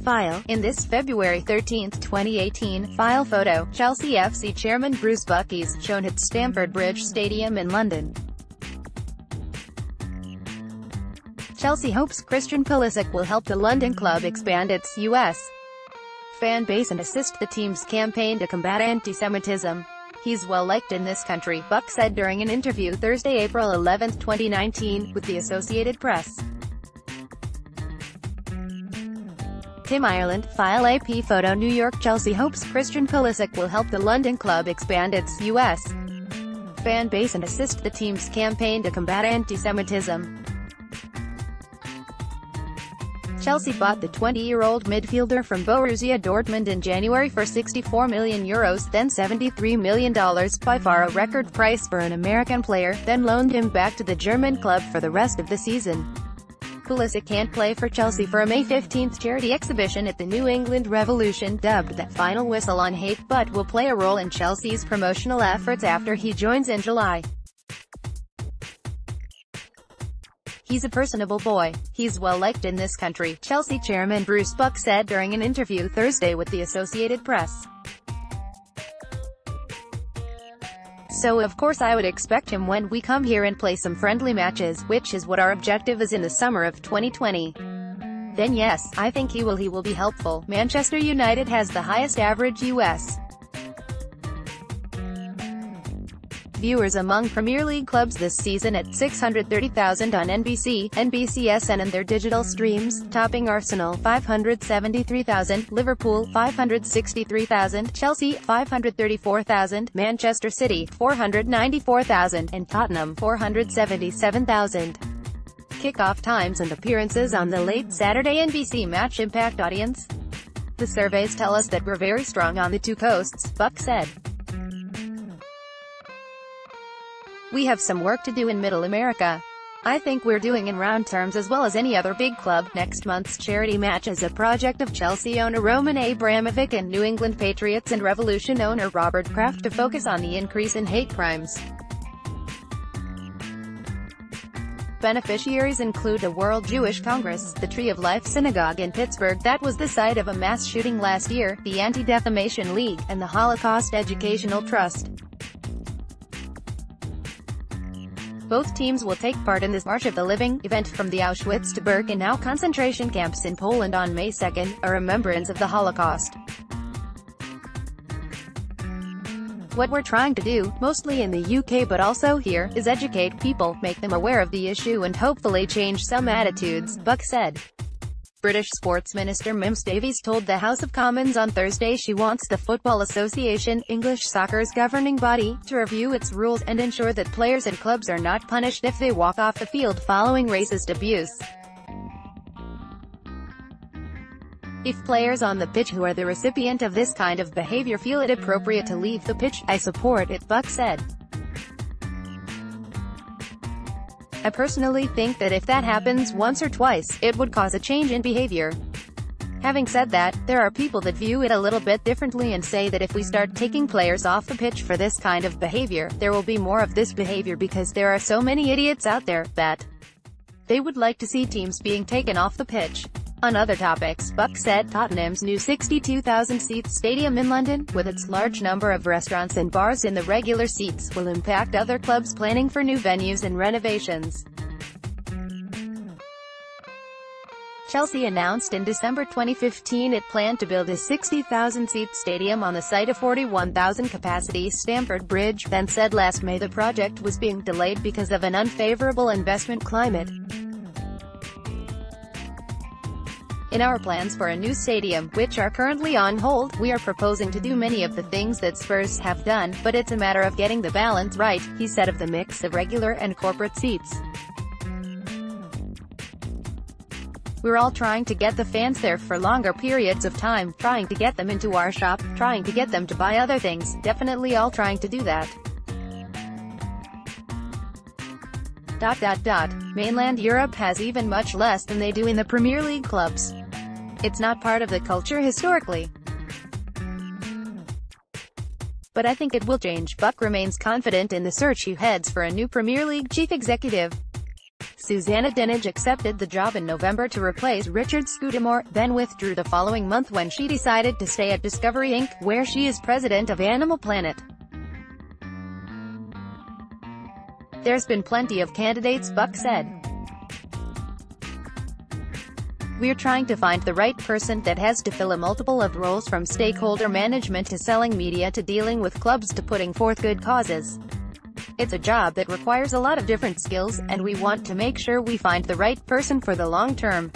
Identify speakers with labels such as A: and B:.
A: file. In this February 13, 2018, file photo, Chelsea FC chairman Bruce Buckis, shown at Stamford Bridge Stadium in London. Chelsea hopes Christian Pulisic will help the London club expand its U.S. fan base and assist the team's campaign to combat anti-Semitism. He's well-liked in this country, Buck said during an interview Thursday, April 11, 2019, with the Associated Press. Tim Ireland, file AP photo New York. Chelsea hopes Christian Pulisic will help the London club expand its U.S. fan base and assist the team's campaign to combat anti-Semitism. Chelsea bought the 20-year-old midfielder from Borussia Dortmund in January for €64 million, then $73 million, by far a record price for an American player, then loaned him back to the German club for the rest of the season. Pulisic can't play for Chelsea for a May 15 charity exhibition at the New England Revolution, dubbed the final whistle on hate, but will play a role in Chelsea's promotional efforts after he joins in July. He's a personable boy. He's well-liked in this country, Chelsea chairman Bruce Buckis said during an interview Thursday with the Associated Press. So of course I would expect him when we come here and play some friendly matches, which is what our objective is in the summer of 2020. Then yes, I think he will be helpful. Manchester United has the highest average U.S. viewers among Premier League clubs this season at 630,000 on NBC, NBCSN and their digital streams, topping Arsenal 573,000, Liverpool 563,000, Chelsea 534,000, Manchester City 494,000, and Tottenham 477,000. Kickoff times and appearances on the late Saturday NBC Match Impact audience. The surveys tell us that we're very strong on the two coasts, Buck said. We have some work to do in Middle America. I think we're doing in round terms as well as any other big club. Next month's charity match is a project of Chelsea owner Roman Abramovich and New England Patriots and Revolution owner Robert Kraft to focus on the increase in hate crimes. Beneficiaries include a World Jewish Congress, the Tree of Life Synagogue in Pittsburgh that was the site of a mass shooting last year, the Anti-Defamation League, and the Holocaust Educational Trust. Both teams will take part in this March of the Living event from the Auschwitz to Birkenau concentration camps in Poland on May 2, a remembrance of the Holocaust. What we're trying to do, mostly in the UK but also here, is educate people, make them aware of the issue and hopefully change some attitudes, Buck said. British Sports Minister Mims Davies told the House of Commons on Thursday she wants the Football Association, English soccer's governing body, to review its rules and ensure that players and clubs are not punished if they walk off the field following racist abuse. If players on the pitch who are the recipient of this kind of behavior feel it appropriate to leave the pitch, I support it, Buck said. I personally think that if that happens once or twice, it would cause a change in behavior. Having said that, there are people that view it a little bit differently and say that if we start taking players off the pitch for this kind of behavior, there will be more of this behavior because there are so many idiots out there, that they would like to see teams being taken off the pitch. On other topics, Buck said Tottenham's new 62,000-seat stadium in London, with its large number of restaurants and bars in the regular seats, will impact other clubs planning for new venues and renovations. Chelsea announced in December 2015 it planned to build a 60,000-seat stadium on the site of 41,000-capacity Stamford Bridge, then said last May the project was being delayed because of an unfavourable investment climate. In our plans for a new stadium, which are currently on hold, we are proposing to do many of the things that Spurs have done, but it's a matter of getting the balance right, he said of the mix of regular and corporate seats. We're all trying to get the fans there for longer periods of time, trying to get them into our shop, trying to get them to buy other things, definitely all trying to do that. Mainland Europe has even much less than they do in the Premier League clubs. It's not part of the culture historically. But I think it will change. Buck remains confident in the search he heads for a new Premier League chief executive. Susanna Dinenage accepted the job in November to replace Richard Scudamore, then withdrew the following month when she decided to stay at Discovery Inc., where she is president of Animal Planet. There's been plenty of candidates, Buck said. We're trying to find the right person that has to fill a multiple of roles, from stakeholder management to selling media to dealing with clubs to putting forth good causes. It's a job that requires a lot of different skills, and we want to make sure we find the right person for the long term.